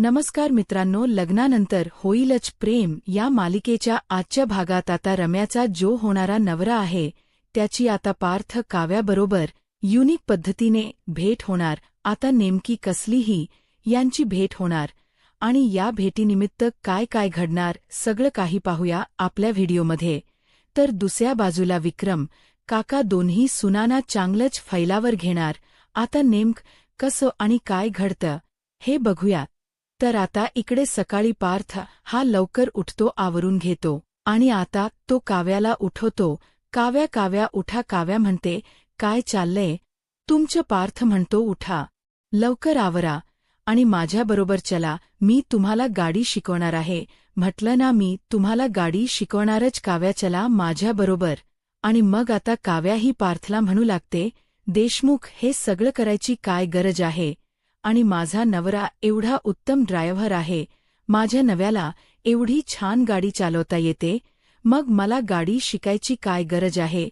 नमस्कार मित्रांनो, लग्नानंतर होईलच प्रेम या मालिकेच्या आजच्या भागात आता रम्याचा जो होणारा नवरा आहे त्याची आता पार्थ काव्याबरोबर युनिक पद्धतीने भेट होणार. आता नेमकी कसलीही यांची भेट होणार आणि या भेटीनिमित्त काय काय घडणार सगळं काही पाहूया आपल्या व्हिडिओमध्ये. तर दुसऱ्या बाजूला विक्रम काका दोन्ही सुनांना चांगलंच फैलावर घेणार. आता नेमकं कसं आणि काय घडतं हे बघूया. तर आता इकडे सकाळी पार्थ हा लवकर उठतो, आवरून घेतो आणि आता तो काव्याला उठवतो. काव्या काव्या उठा. काव्या म्हणते, काय चाललंय तुमचं? पार्थ म्हणतो, उठा, लवकर आवरा आणि माझ्याबरोबर चला, मी तुम्हाला गाडी शिकवणार आहे. म्हटलं ना, मी तुम्हाला गाडी शिकवणारच. काव्या चला माझ्याबरोबर. आणि मग आता काव्या ही पार्थला म्हणू लागते, देशमुख हे सगळं करायची काय गरज आहे? आणि माझा नवरा एवढा उत्तम ड्रायव्हर आहे, माझ्या नव्याला एवढी छान गाडी चालवता येते, मग मला गाडी शिकायची काय गरज आहे?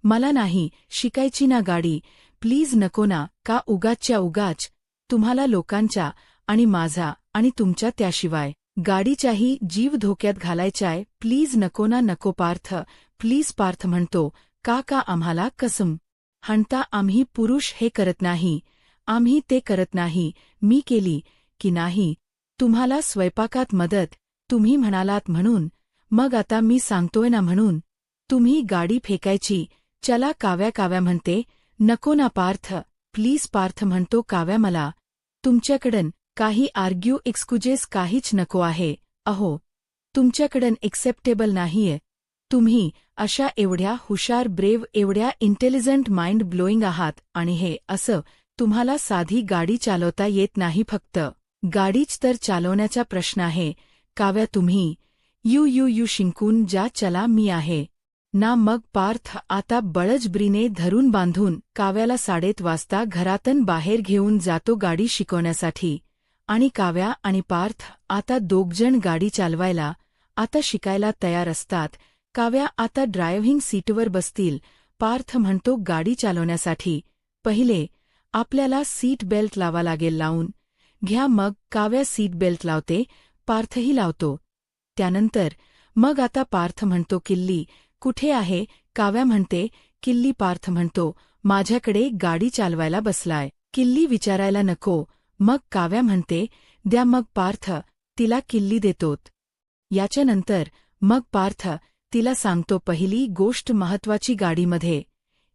मला नाही शिकायची ना गाडी, प्लीज नको ना. का उगाचच्या उगाच तुम्हाला लोकांच्या आणि माझा आणि तुमच्या त्याशिवाय गाडीचाही जीव धोक्यात घालायचाय, प्लीज नको ना. नको पार्थ, प्लीज. पार्थ म्हणतो, का आम्हाला कसम हाणता? आम्ही पुरुष हे करत नाही, आम्ही ते करत नाही. मी केली की नाही तुम्हाला स्वयंपाकात मदत? तुम्ही म्हणालात म्हणून. मग आता मी सांगतोय ना म्हणून तुम्ही गाडी फेकायची. चला. काव्या काव्या म्हणते, नको ना पार्थ, प्लीज. पार्थ म्हणतो, काव्या मला तुमच्याकडून काही आर्ग्यू एक्सक्युजेस काहीच नको आहे. अहो, तुमच्याकडून एक्सेप्टेबल नाहीये. तुम्ही अशा एवढ्या हुशार, ब्रेव, एवढ्या इंटेलिजंट, माइंड ब्लोईंग आहात आणि हे असं तुम्हाला साधी गाडी चालवता येत नाही. फक्त गाडीच तर चालवण्याचा प्रश्न आहे. काव्या तुम्ही यू शिंकून जा. चला, मी आहे ना. मग पार्थ आता बळजबरीने धरून बांधून काव्याला 7:30 वाजता घरातून बाहेर घेऊन जातो गाडी शिकवण्यासाठी. आणि काव्या आणि पार्थ आता दोघजण गाडी चालवायला आता शिकायला तयार असतात. काव्या आता ड्रायव्हिंग सीटवर बसतील. पार्थ म्हणतो, गाडी चालवण्यासाठी पहिले आपल्याला सीट बेल्ट लावा लागेल. लावून घ्या. मग काव्या सीट बेल्ट लावते, पार्थही लावतो. त्यानंतर मग आता पार्थ म्हणतो, किल्ली कुठे आहे? काव्या म्हणते, किल्ली. पार्थ म्हणतो, माझ्याकडे गाडी चालवायला बसलाय. किल्ली विचारायला नको. मग काव्या म्हणते, द्या. मग पार्थ तिला किल्ली देतोत. याच्यानंतर मग पार्थ तिला सांगतो, पहिली गोष्ट महत्वाची गाडीमध्ये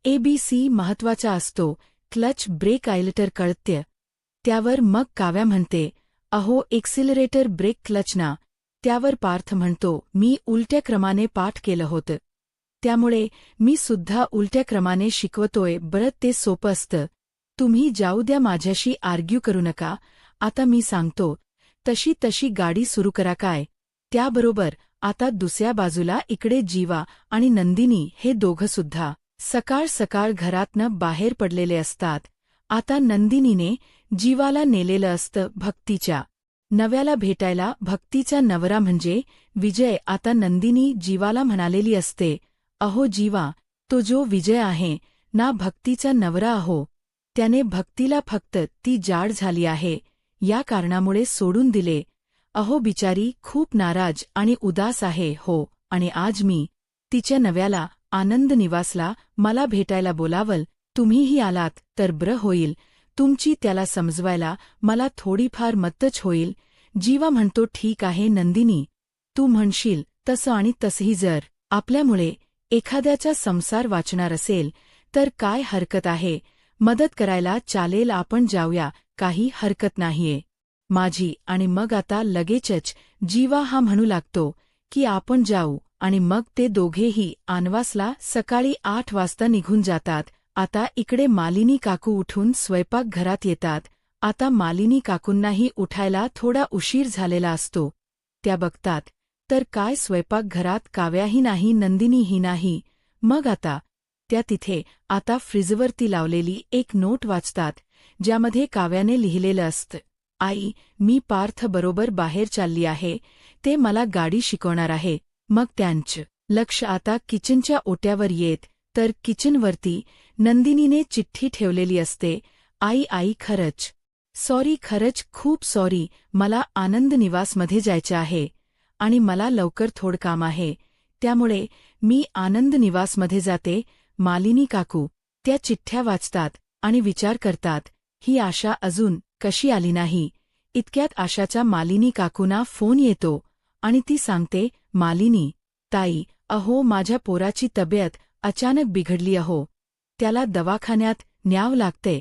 ABC महत्वाचा असतो. क्लच, ब्रेक, आयलिटर कळत्य. त्यावर मग काव्या म्हणते, अहो, एक्सिलरेटर, ब्रेक, क्लच ना. त्यावर पार्थ म्हणतो, मी उलट्या क्रमाने पाठ केलं होतं, त्यामुळे मी सुद्धा उलट्या क्रमाने शिकवतोय. बरं, ते सोपं असतं. तुम्ही जाऊ द्या, माझ्याशी आर्ग्यू करू नका. आता मी सांगतो तशी तशी गाडी सुरू करा. काय? त्याबरोबर आता दुसऱ्या बाजूला इकडे जीवा आणि नंदिनी हे दोघंसुद्धा सकाळ सकाळ घरातनं बाहेर पडलेले असतात. आता नंदिनीने जीवाला नेलेलं असतं भक्तीच्या नव्याला भेटायला. भक्तीचा नवरा म्हणजे विजय. आता नंदिनी जीवाला म्हणालेली असते, अहो जीवा, तो जो विजय आहे ना, भक्तीचा नवरा, अहो, त्याने भक्तीला फक्त ती जाड झाली आहे या कारणामुळे सोडून दिले. अहो, बिचारी खूप नाराज आणि उदास आहे. हो, आणि आज मी तिच्या नव्याला आनंद निवासला मला भेटायला बोलावल. तुम्हीही आलात तर बरं होईल. तुमची त्याला समजवायला मला थोडीफार मदतच होईल. जीवा म्हणतो, ठीक आहे नंदिनी, तू म्हणशील तसं. आणि तसंही जर आपल्यामुळे एखाद्याचा संसार वाचणार असेल तर काय हरकत आहे, मदत करायला चालेल. आपण जाऊया, काही हरकत नाहीये माझी. आणि मग आता लगेचच जीवा हा म्हणू लागतो की आपण जाऊ. आणि मग ते दोघेही आनवासला सकाळी 8 वाजता निघून जातात. आता इकडे मालिनी काकू उठून स्वयंपाकघरात येतात. आता मालिनी काकूंनाही उठायला थोडा उशीर झालेला असतो. त्या बघतात तर काय स्वयंपाकघरात काव्याही नाही, नंदिनीही नाही. मग आता त्या तिथे आता फ्रीजवरती लावलेली एक नोट वाचतात, ज्यामध्ये काव्याने लिहिलेलं असतं, आई, मी पार्थ बरोबर बाहेर चालली आहे, ते मला गाडी शिकवणार आहे. मग त्यांचं लक्ष आता किचनच्या ओट्यावर येत तर किचनवरती नंदिनीने चिठ्ठी ठेवलेली असते. आई, खरंच सॉरी, खरंच खूप सॉरी, मला आनंद निवासमध्ये जायचे आहे आणि मला लवकर थोडं काम आहे, त्यामुळे मी आनंद निवासमध्ये जाते. मालिनी काकू त्या चिठ्ठ्या वाचतात आणि विचार करतात, ही आशा अजून कशी आली नाही. इतक्यात आशाच्या मालिनी काकूंना फोन येतो आणि ती सांगते, मालिनी ताई, अहो माझ्या पोराची तब्येत अचानक बिघडली अहो, त्याला दवाखान्यात न्यावं लागते,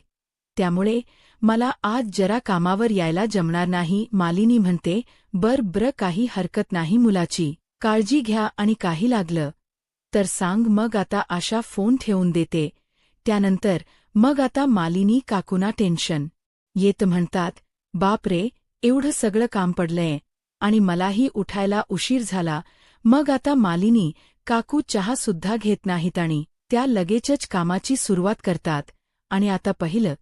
त्यामुळे मला आज जरा कामावर यायला जमणार नाही. मालिनी म्हणते, बरं काही हरकत नाही, मुलाची काळजी घ्या आणि काही लागलं तर सांग. मग आता आशा फोन ठेवून देते. त्यानंतर मग आता मालिनी काकूंना टेन्शन येत, म्हणतात, बापरे, एवढं सगळं काम पडलंय आणि मलाही उठायला उशीर झाला. मग आता मालिनी काकू चहासुद्धा घेत नाहीत आणि त्या लगेचच कामाची सुरुवात करतात. आणि आता पहिलं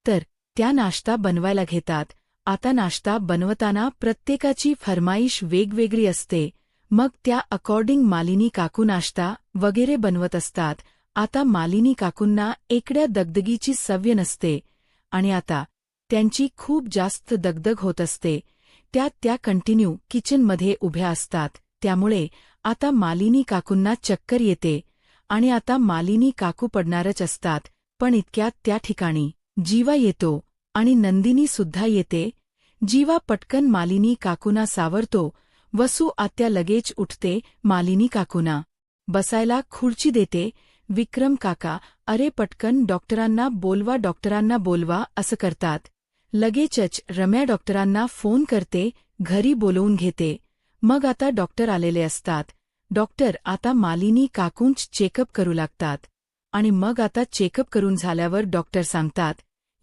तर त्या नाश्ता बनवायला घेतात. आता नाश्ता बनवताना प्रत्येकाची फरमाईश वेगवेगळी असते. मग त्या अकॉर्डिंग मालिनी काकू नाश्ता वगैरे बनवत असतात. आता मालिनी काकूंना एकड्या दगदगीची सवय नसते आणि आता त्यांची खूप जास्त दगदग होत असते. त्या कंटिन्यू किचनमध्ये उभ्या असतात. त्यामुळे आता मालिनी काकूंना चक्कर येते आणि आता मालिनी काकू पडणारच असतात. पण इतक्यात त्या ठिकाणी जीवा येतो आणि नंदिनीसुद्धा येते. जीवा पटकन मालिनी काकूंना सावरतो. वसू आत्या लगेच उठते. मालिनी काकूंना बसायला खुर्ची देते. विक्रम काका, अरे पटकन डॉक्टरांना बोलवा असं करतात. लगेचच रम्या डॉक्टरांना फोन करते, घरी बोलवून घेते. मग आता डॉक्टर आलेले असतात. डॉक्टर आता मालिनी काकूंच चेकअप करू लागतात आणि मग आता चेकअप करून झाल्यावर डॉक्टर सांगतात,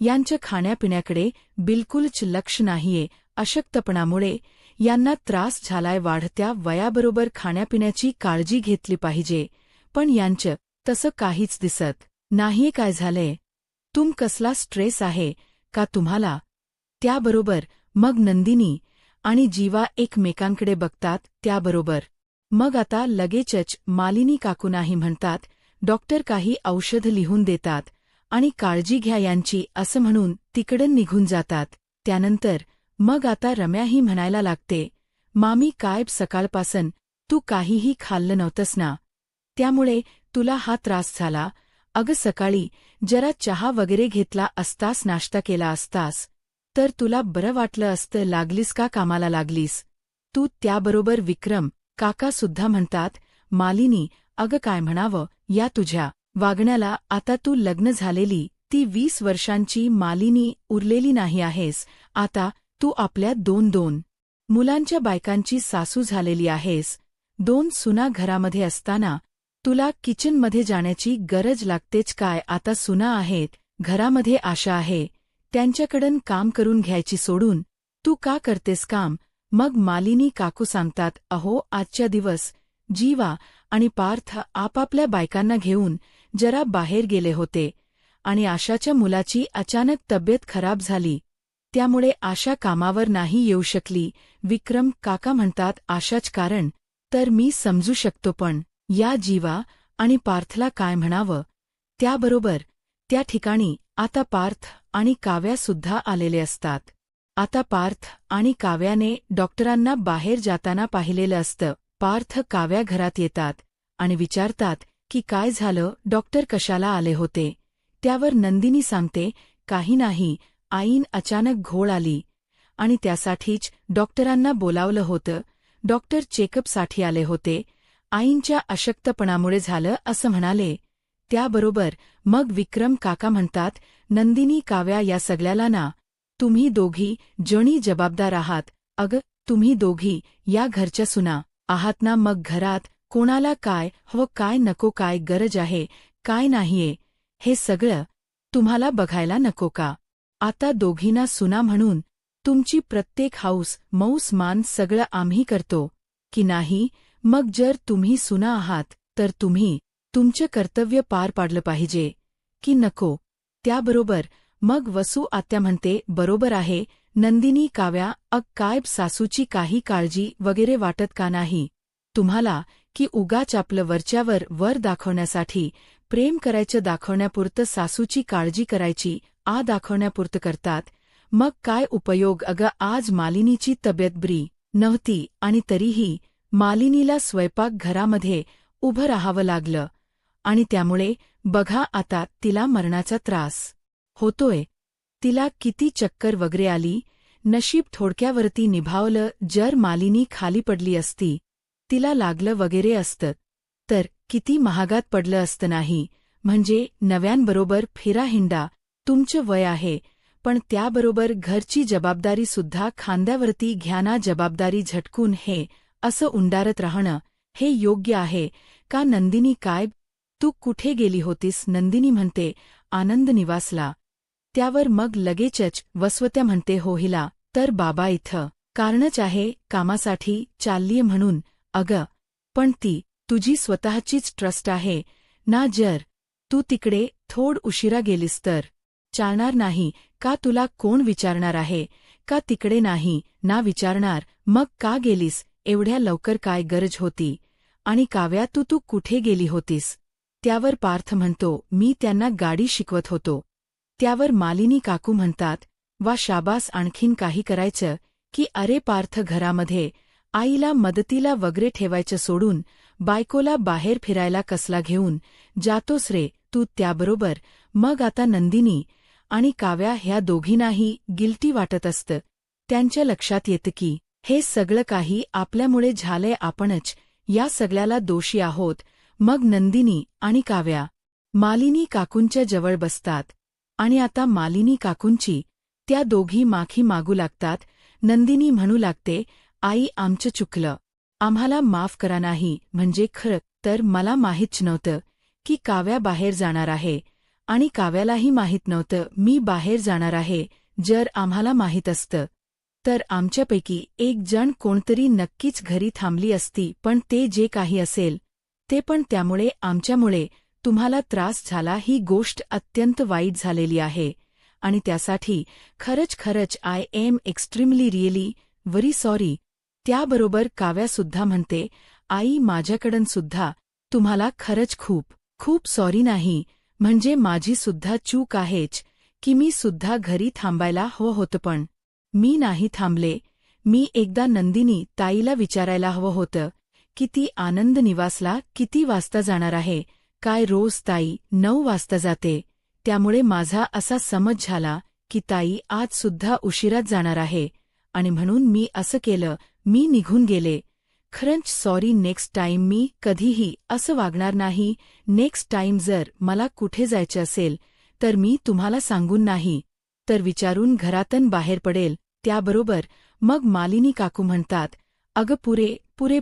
यांच्या खाण्यापिण्याकडे बिलकुलच लक्ष नाहीये. अशक्तपणामुळे यांना त्रास झालाय. वाढत्या वयाबरोबर खाण्यापिण्याची काळजी घेतली पाहिजे. पण यांचं तसं काहीच दिसत नाहीये. काय झालंय? कसला स्ट्रेस आहे का तुम्हाला? त्याबरोबर मग नंदिनी आणि जीवा एकमेकांकडे बघतात. त्याबरोबर मग आता लगेचच मालिनी काकूनाही म्हणतात, डॉक्टर काही औषध लिहून देतात आणि काळजी घ्या यांची असं म्हणून तिकडं निघून जातात. त्यानंतर मग आता रम्याही म्हणायला लागते, मामी काय सकाळपासून तू काहीही खाल्लं नव्हतंस ना, त्यामुळे तुला हा त्रास झाला. अगं सकाळी जरा चहा वगैरे घेतला असतास, नाश्ता केला असतास तर तुला बरं वाटलं असतं. लागलीस का कामाला लागलीस तू? त्याबरोबर विक्रम काकासुद्धा म्हणतात, मालिनी अगं काय म्हणावं या तुझ्या वागण्याला. आता तू लग्न झालेली ती 20 वर्षांची मालिनी उरलेली नाही आहेस. आता तू आपल्या दोन मुलांच्या बायकांची सासू झालेली आहेस. 2 सुना घरामध्ये असताना तुला किचनमध्ये जाण्याची गरज लागतेच काय? आता सुना आहेत घरामध्ये, आशा आहे, त्यांच्याकडून काम करून घ्यायची सोडून तू का करतेस काम? मग मालिनी काकू सांगतात, अहो आजच्या दिवस जीवा आणि पार्थ आपापल्या बायकांना घेऊन जरा बाहेर गेले होते आणि आशाच्या मुलाची अचानक तब्येत खराब झाली, त्यामुळे आशा कामावर नाही येऊ शकली. विक्रम काका म्हणतात, आशाच कारण तर मी समजू शकतो, पण या जीवा आणि पार्थला काय म्हणावं? त्याबरोबर त्या ठिकाणी आता पार्थ आणि काव्यासुद्धा आलेले असतात. आता पार्थ आणि काव्याने डॉक्टरांना बाहेर जाताना पाहिलेलं असतं. पार्थ काव्या घरात येतात आणि विचारतात की काय झालं, डॉक्टर कशाला आले होते? त्यावर नंदिनी सांगते, काही नाही, आईन अचानक घोळ आली आणि त्यासाठीच डॉक्टरांना बोलावलं होतं. डॉक्टर चेकअपसाठी आले होते. आईंच्या अशक्तपणामुळे झालं असं म्हणाले. त्याबरोबर मग विक्रम काका म्हणतात, नंदिनी काव्या या सगळ्याला ना तुम्ही दोघी जणी जबाबदार आहात. अगं तुम्ही दोघी या घरच्या सुना आहात ना, मग घरात कोणाला काय हवं काय नको, काय गरज आहे काय नाहीये, हे सगळं तुम्हाला बघायला नको का? आता दोघींना सुना म्हणून तुमची प्रत्येक हौस मौस मान सगळं आम्ही करतो की नाही? मग जर तुम्ही सुना आहात तर तुम्ही तुमचं कर्तव्य पार पाडलं पाहिजे की नको? त्याबरोबर मग वसू आत्या म्हणते, बरोबर आहे नंदिनी काव्या, काय सासूची काही काळजी वगैरे वाटत का नाही तुम्हाला की उगाच आपलं वरच्यावर वर दाखवण्यासाठी प्रेम करायचं दाखवण्यापुरतं सासूची काळजी करायची दाखवण्यापुरतं करतात? मग काय उपयोग आज मालिनीची तब्येत बरी नव्हती आणि तरीही मालिनीला स्वयंपाकघरामध्ये उभं राहावं लागलं आणि त्यामुळे बघा आता तिला मरणाचा त्रास होतोय. तिला किती चक्कर वगैरे आली. नशीब थोडक्यावरती निभावलं. जर मालिनी खाली पडली असती, तिला लागलं वगैरे असतं तर किती महागात पडलं असतं नाही. म्हणजे नव्यांबरोबर फिरा हिंडा, तुमचं वय आहे, पण त्याबरोबर घरची जबाबदारीसुद्धा खांद्यावरती घ्या ना. जबाबदारी झटकून हे असं उंडारत राहणं हे योग्य आहे का? नंदिनी काय, तू कुठे गेली होतीस? नंदिनी म्हणते, आनंद निवासला. त्यावर मग लगेचच वसवत्या म्हणते, हो हिला तर बाबा इथं कारणच आहे, कामासाठी चाललीय म्हणून. अगं पण ती तुझी स्वतःचीच ट्रस्ट आहे ना. जर तू तिकडे थोड उशिरा गेलीस तर चालणार नाही का? तुला कोण विचारणार आहे का? तिकडे नाही ना विचारणार, मग का गेलीस? एवढ्या लवकर काय गरज होती? आणि काव्या तू कुठे गेली होतीस? त्यावर पार्थ म्हणतो, मी त्यांना गाडी शिकवत होतो. त्यावर मालिनी काकू म्हणतात, वा शाबास, आणखीन काही करायचं की? अरे पार्थ, घरामध्ये आईला मदतीला वगैरे ठेवायचं सोडून बायकोला बाहेर फिरायला कसला घेऊन जातोस रे तू? त्याबरोबर मग आता नंदिनी आणि काव्या ह्या दोघींनाही गिल्टी वाटत असतं. त्यांच्या लक्षात येतं की हे सगळं काही आपल्यामुळे झालंय, आपणच या सगळ्याला दोषी आहोत. मग नंदिनी आणि काव्या मालिनी काकूंच्या जवळ बसतात आणि आता मालिनी काकूंची त्या दोघी माफी मागू लागतात. नंदिनी म्हणू लागते, आई आमचं चुकलं, आम्हाला माफ करा. नाही म्हणजे खरं तर मला माहीत नव्हतं की काव्या बाहेर जाणार आहे आणि काव्यालाही माहीत नव्हतं मी बाहेर जाणार आहे. जर आम्हाला माहीत असतं तर आमच्यापैकी एक जण कोणतरी नक्कीच घरी थांबली असती. पण ते जे काही असेल ते पण त्यामुळे आमच्यामुळे तुम्हाला त्रास झाला, ही गोष्ट अत्यंत वाईट झालेली आहे आणि त्यासाठी खरंच I am extremely really very sorry. त्याबरोबर काव्यासुद्धा म्हणते, आई माझ्याकडून सुद्धा तुम्हाला खरंच खूप सॉरी. नाही म्हणजे माझी सुद्धा चूक आहेच की मी सुद्धा घरी थांबायला हवं होतं, पण मी नाही थांबले. मी एकदा नंदिनी ताईला विचारायला हवं होतं की ती आनंद निवासला किती वाजता जाणार आहे. काय रोज ताई 9 वाजता जाते, त्यामुळे माझा असा समज झाला की ताई आज सुद्धा उशिराच जाणार आहे आणि म्हणून मी असं केलं, मी निघून गेले. खरंच सॉरी. नेक्स्ट टाईम मी कधीही असं वागणार नाही. नेक्स्ट टाईम जर मला कुठे जायचं असेल तर मी तुम्हाला सांगून नाही तर विचारून घरातून बाहेर पडेल. त्याबरोबर मग मालिनी काकू म्हणतात, अगं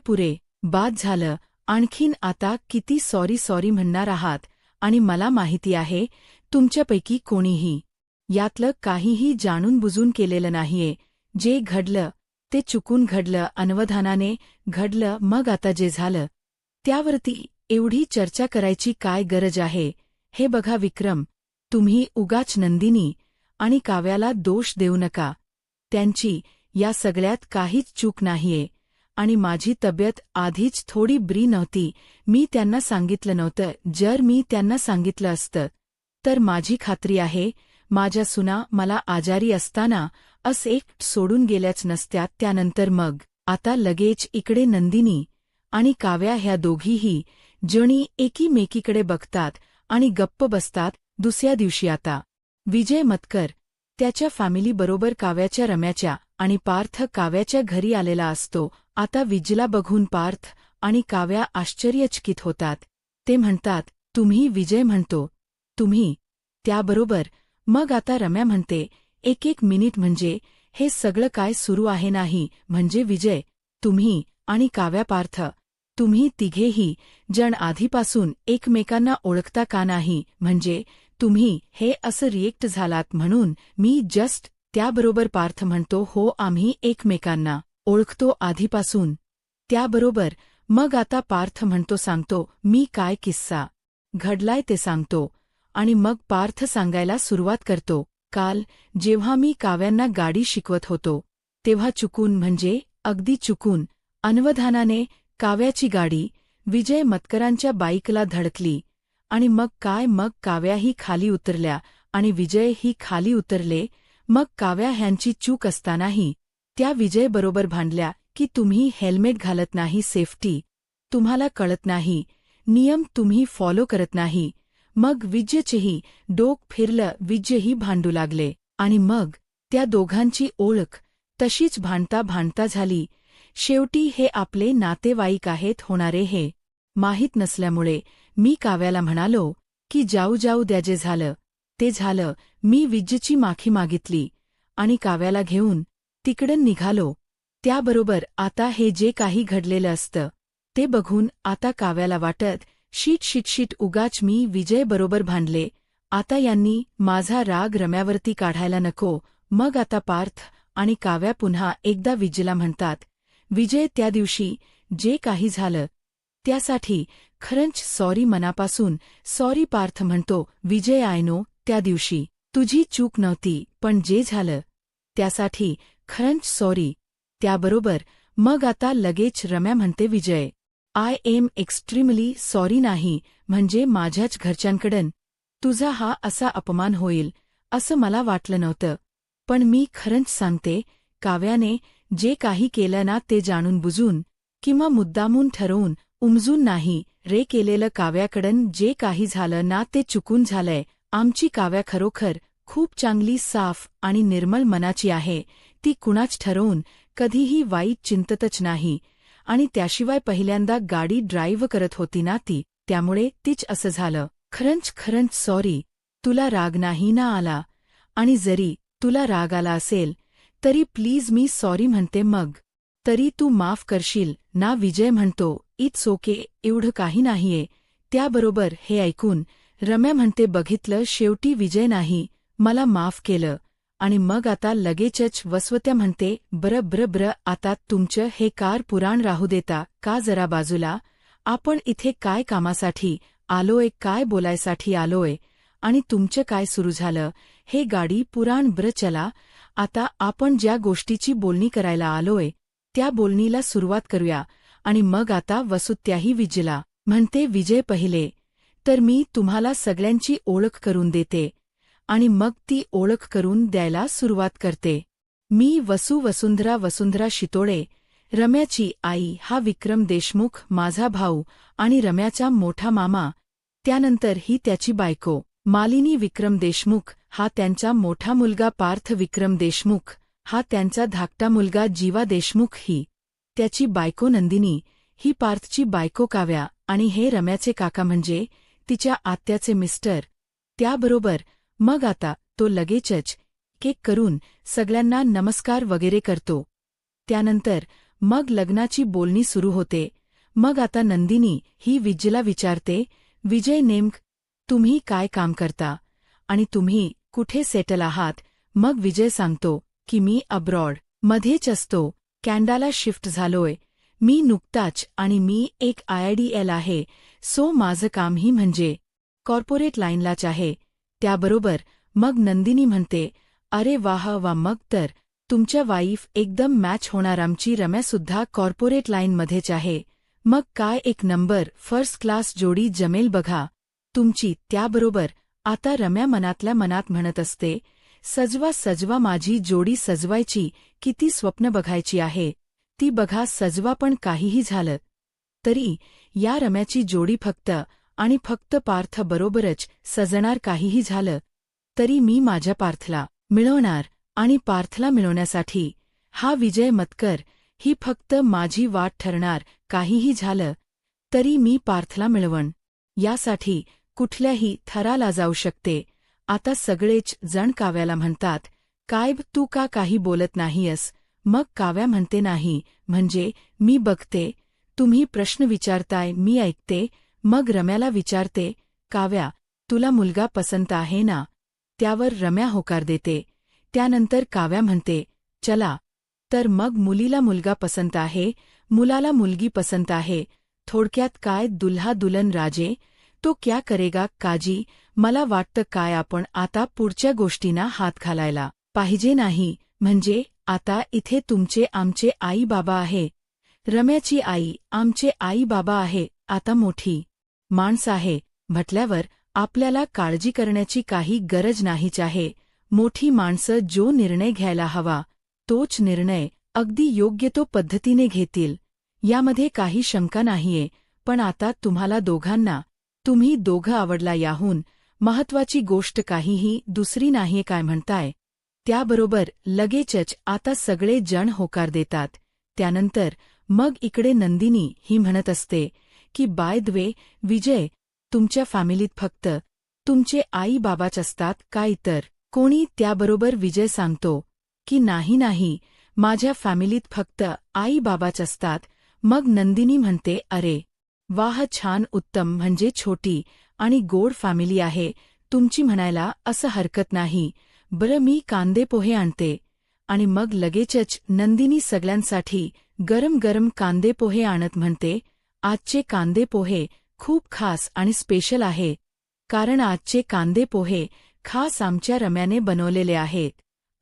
पुरे बाद झालं, आणखीन आता किती सॉरी म्हणणार आहात? आणि मला माहिती आहे तुमच्यापैकी कोणीही यातलं काहीही जाणून बुजून केलेलं नाहीये. जे घडलं ते चुकून घडलं, अनवधानाने घडलं. मग आता जे झालं त्यावरती एवढी चर्चा करायची काय गरज आहे? हे बघा विक्रम, तुम्ही उगाच नंदिनी आणि काव्याला दोष देऊ नका. त्यांची या सगळ्यात काहीच चूक नाहीये आणि माझी तब्येत आधीच थोडी बरी नव्हती. मी त्यांना सांगितलं नव्हतं. जर मी त्यांना सांगितलं असतं तर माझी खात्री आहे माझ्या सुना मला आजारी असताना असं एक सोडून गेल्याच नसत्या. त्यानंतर मग आता लगेच इकडे नंदिनी आणि काव्या ह्या दोघीही जणी एकीमेकीकडे बघतात आणि गप्प बसतात. दुसऱ्या दिवशी आता विजय मतकर त्याच्या फॅमिलीबरोबर काव्याच्या, रम्याच्या आणि पार्थ काव्याच्या घरी आलेला असतो. आता विजयला बघून पार्थ आणि काव्या आश्चर्यचकित होतात. ते म्हणतात, तुम्ही? विजय म्हणतो, तुम्ही? त्याबरोबर मग आता रम्या म्हणते, एक मिनिट, म्हणजे हे सगळं काय सुरू आहे? नाही म्हणजे विजय, तुम्ही आणि काव्या, पार्थ, तुम्ही तिघेही जण आधीपासून एकमेकांना ओळखता का नाही? म्हणजे तुम्ही हे असं रिएक्ट झालात म्हणून मी जस्ट. त्याबरोबर पार्थ म्हणतो, हो आम्ही एकमेकांना ओळखतो आधीपासून. त्याबरोबर मग आता पार्थ म्हणतो, सांगतो मी काय किस्सा घडलाय ते सांगतो. आणि मग पार्थ सांगायला सुरुवात करतो, काल जेव्हा मी काव्यांना गाडी शिकवत होतो तेव्हा चुकून, म्हणजे अगदी चुकून, अनवधानाने काव्याची गाडी विजय मतकरांच्या बाईकला धडकली. आणि मग काय, मग काव्याही खाली उतरल्या आणि विजय ही खाली उतरले. मग काव्या ह्यांची चूक असतानाही त्या विजयबरोबर भांडल्या की तुम्ही हेल्मेट घालत नाही, सेफ्टी तुम्हाला कळत नाही, नियम तुम्ही फॉलो करत नाही. मग विजयचेही डोक फिरलं, विजयही भांडू लागले आणि मग त्या दोघांची ओळख तशीच भांडता भांडता झाली. शेवटी हे आपले नातेवाईक आहेत होणारे हे माहीत नसल्यामुळे मी काव्याला म्हणालो की जाऊ जाऊ द्या, जे झालं ते झालं. मी विजयची माफी मागितली आणि काव्याला घेऊन तिकडं निघालो. त्याबरोबर आता हे जे काही घडलेलं असतं ते बघून आता काव्याला वाटत, शीट शीट शीट, उगाच मी विजयबरोबर भांडले, आता यांनी माझा राग रम्यावरती काढायला नको. मग आता पार्थ आणि काव्या पुन्हा एकदा विजयला म्हणतात, विजय त्या दिवशी जे काही झालं त्यासाठी खरंच सॉरी, मनापासून सॉरी. पार्थ म्हणतो, विजय आय नो त्या दिवशी तुझी चूक नव्हती, पण जे झालं त्यासाठी खरंच सॉरी. त्याबरोबर मग आता लगेच रम्या म्हणते, विजय आय एम एक्स्ट्रीमली सॉरी. नाही म्हणजे माझ्याच घरच्यांकडून तुझा हा असा अपमान होईल असं मला वाटलं नव्हतं, पण मी खरंच सांगते, काव्याने जे काही केलं ना ते जाणून बुजून किंवा मुद्दामून ठरवून उमजून नाही रे केलेलं. काव्याकडून जे काही झालं ना ते चुकून झालंय. आमची काव्या खरोखर खूप चांगली, साफ आणि निर्मळ मनाची आहे. ती कुणाच ठरवून कधीही वाईट चिंततच नाही आणि त्याशिवाय पहिल्यांदा गाडी ड्राईव्ह करत होती ना ती, त्यामुळे तीच असं झालं. खरंच खरंच सॉरी. तुला राग नाही ना आला? आणि जरी तुला राग आला असेल तरी प्लीज मी सॉरी म्हणते, मग तरी तू माफ करशील ना? विजय म्हणतो, इट्स ओके, एवढं काही नाहीये. त्याबरोबर हे ऐकून रम्या म्हणते, बघितलं, शेवटी विजय नाही मला माफ केलं. आणि मग आता लगेचच वसवत्या म्हणते, बरं बरं बरं, आता तुमचं हे कार पुराण राहू देता का जरा बाजूला? आपण इथे काय कामासाठी आलोय, काय बोलायसाठी आलोय, आणि तुमचं काय सुरू झालं हे गाडी पुराण? बरं चला, आता आपण ज्या गोष्टीची बोलणी करायला आलोय त्या बोलणीला सुरुवात करूया. आणि मग आता वसुत्याही विजयला म्हणते, विजय पहिले तर मी तुम्हाला सगळ्यांची ओळख करून देते. आणि मग ती ओळख करून द्यायला सुरुवात करते. मी वसुंधरा शितोळे, रम्याची आई. हा विक्रम देशमुख माझा भाऊ आणि रम्याचा मोठा मामा. त्यानंतर ही त्याची बायको मालिनी विक्रम देशमुख. हा त्यांचा मोठा मुलगा पार्थ विक्रम देशमुख. हा त्यांचा धाकटा मुलगा जीवा देशमुख. ही त्याची बायको नंदिनी. ही पार्थची बायको काव्या. आणि हे रम्याचे काका म्हणजे तिच्या आत्याचे मिस्टर. त्याबरोबर मग आता तो लगेचच केक करून सगळ्यांना नमस्कार वगैरे करतो. त्यानंतर मग लग्नाची बोलणी सुरू होते. मग आता नंदिनी ही विजयला विचारते, विजय नेमक तुम्ही काय काम करता आणि तुम्ही कुठे सेटल आहात? मग विजय सांगतो की मी अब्रॉड मध्येच असतो, कॅनडाला शिफ्ट झालोय मी नुकताच, आणि मी एक IIDL आहे, सो माझं कामही म्हणजे कॉर्पोरेट लाईनलाच आहे. त्याबरोबर मग नंदिनी म्हणते, अरे वाह वा, मग तर तुमच्या वाईफ एकदम मॅच होणार. आमची रम्यासुद्धा कॉर्पोरेट लाईनमध्येच आहे. मग काय एक नंबर फर्स्ट क्लास जोडी जमेल बघा तुमची. त्याबरोबर आता रम्या मनातल्या मनात म्हणत असते, सजवा सजवा माझी जोडी सजवायची, किती स्वप्न बघायची आहे ती बघा सजवा. पण काहीही झालं तरी या रम्याची जोडी फक्त आणि फक्त पार्थ बरोबरच सजणार. काहीही झालं तरी मी माझ्या पार्थला मिळवणार, आणि पार्थला मिळवण्यासाठी हा विजय मतकर ही फक्त माझी वाट ठरणार. काहीही झालं तरी मी पार्थला मिळवण, यासाठी कुठल्याही थराला जाऊ शकते. आता सगळेच जण काव्याला म्हणतात, काय तू का काही बोलत नाहीयस? मग काव्या म्हणते, नाही म्हणजे मी बघते तुम्ही प्रश्न विचारताय, मी ऐकते. मग रम्याला विचारते, काव्या तुला मुलगा पसंत आहे ना? त्यावर रम्या होकार देते. त्यानंतर काव्या म्हणते, चला तर मग मुलीला मुलगा पसंत आहे, मुलाला मुलगी पसंत आहे. थोडक्यात काय, दुल्हा दुल्हन राजे तो क्या करेगा काजी. मला वाटतं काय आपण आता पुढच्या गोष्टींना हात घालायला पाहिजे नाही. म्हणजे आता इथे तुमचे आमचे आई बाबा आहे, रम्याची आई आमचे आई बाबा आहे. आता मोठी माणसं आहे म्हटल्यावर आपल्याला काळजी करण्याची काही गरज नाहीच आहे. मोठी माणसं जो निर्णय घ्यायला हवा तोच निर्णय अगदी योग्य तो पद्धतीने घेतील, यामध्ये काही शंका नाहीये. पण आता तुम्हाला दोघांना, तुम्ही दोघं आवडला याहून महत्वाची गोष्ट काहीही दुसरी नाहीये काय म्हणताय. त्याबरोबर लगेचच आता सगळे जण होकार देतात. त्यानंतर मग इकडे नंदिनी ही म्हणत असते की बाय द वे विजय, तुमच्या फॅमिलीत फक्त तुमचे आई बाबाच असतात का इतर कोणी. त्याबरोबर विजय सांगतो की नाही, माझ्या फॅमिलीत फक्त आई बाबाच असतात. मग नंदिनी म्हणते, अरे वाह, छान, उत्तम, म्हणजे छोटी आणि गोड फॅमिली आहे तुमची म्हणायला असं हरकत नाही. बरं, मी कांदे पोहे आणते. आणि मग लगेचच नंदिनी सगळ्यांसाठी गरम गरम कांदे पोहे आणत म्हणते, आजचे कांदे पोहे खूप खास आणि स्पेशल आहे, कारण आजचे कांदे पोहे खास आमच्या रम्याने बनवलेले आहेत.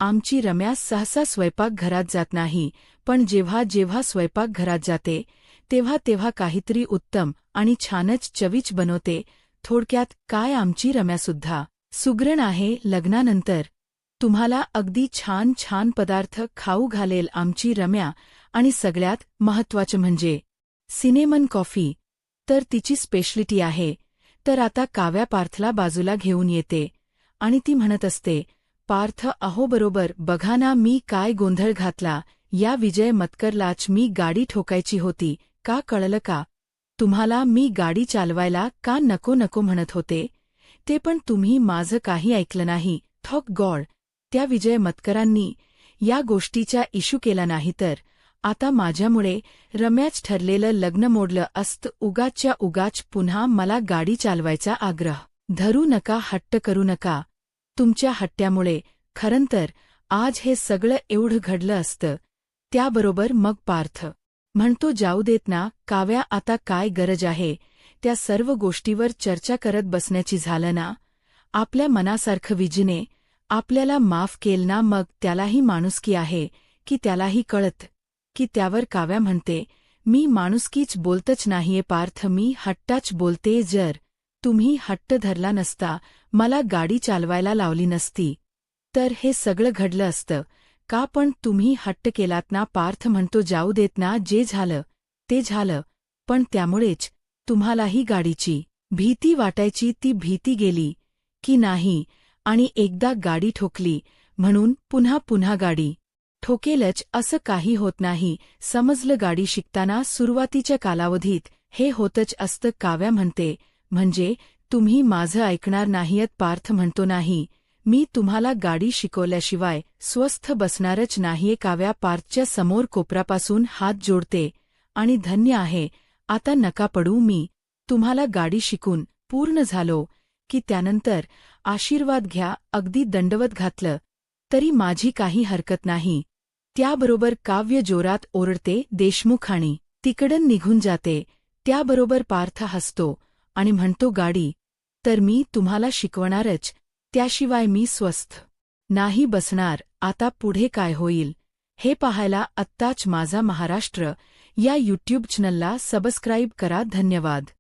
आमची रम्या सहसा स्वयंपाकघरात जात नाही, पण जेव्हा जेव्हा स्वयंपाकघरात जाते तेव्हा काहीतरी उत्तम आणि छानच चविष्ट बनवते. थोडक्यात काय, आमची रम्यासुद्धा सुगरण आहे. लग्नानंतर तुम्हाला अगदी छान छान पदार्थ खाऊ घालेल आमची रम्या. आणि सगळ्यात महत्त्वाचं म्हणजे सिनेमन कॉफी तर तिची स्पेशलिटी आहे. तर आता काव्या पार्थला बाजूला घेऊन येते आणि ती म्हणत असते, पार्थ, अहो बरोबर, बघा ना मी काय गोंधळ घातला. या विजय मतकरलाच मी गाडी ठोकायची होती, का कळलं का तुम्हाला. मी गाडी चालवायला का नको म्हणत होते, ते पण तुम्ही माझं काही ऐकलं नाही. थॉक गॉड, त्या विजय मतकरांनी या गोष्टीचा इश्यू केला नाही तर आता माझ्यामुळे रम्याच ठरलेलं लग्न मोडलं असतं. उगाचच्या उगाच पुन्हा मला गाडी चालवायचा आग्रह धरू नका, हट्ट करू नका. तुमच्या हट्ट्यामुळे खरंतर आज हे सगळं एवढं घडलं असतं. त्याबरोबर मग पार्थ म्हणतो, जाऊ देत ना काव्या, आता काय गरज आहे त्या सर्व गोष्टीवर चर्चा करत बसण्याची. झालं ना आपल्या मनासारखं. विजयने आपल्याला माफ केलं ना, मग त्यालाही माणुसकी आहे की त्यालाही कळत की त्यावर. काव्या म्हणते, मी माणुसकीच बोलतच नाहीये पार्थ, मी हट्टाच बोलते. जर तुम्ही हट्ट धरला नसता, मला गाडी चालवायला लावली नसती, तर हे सगळं घडलं असतं का. पण तुम्ही हट्ट केलात ना. पार्थ म्हणतो, जाऊ देत ना, जे झालं ते झालं, पण त्यामुळेच तुम्हालाही गाडीची भीती वाटायची, ती भीती गेली की नाही. आणि एकदा गाडी ठोकली म्हणून पुन्हा गाडी ठोकेलच असं काही होत नाही, समजलं. गाडी शिकताना सुरुवातीच्या कालावधीत हे होतच असतं. काव्या म्हणते, म्हणजे तुम्ही माझं ऐकणार नाहीयत. पार्थ म्हणतो, नाही, मी तुम्हाला गाडी शिकवल्याशिवाय स्वस्थ बसणारच नाहीये. काव्या पार्थच्या समोर कोपरापासून हात जोडते आणि धन्य आहे, आता नका पडू, मी तुम्हाला गाडी शिकून पूर्ण झालो की त्यानंतर आशीर्वाद घ्या. अगदी दंडवत घातलं तरी माझी काही हरकत नाही. त्याबरोबर काव्य जोरात ओरडते देशमुख आणि तिकडून निघून जाते. त्याबरोबर पार्थ हसतो आणि म्हणतो, गाडी तर मी तुम्हाला शिकवणारच, त्याशिवाय मी स्वस्थ नाही बसणार. आता पुढे काय होईल हे पाहायला आत्ताच माझा महाराष्ट्र या यूट्यूब चॅनलला सबस्क्राईब करा. धन्यवाद.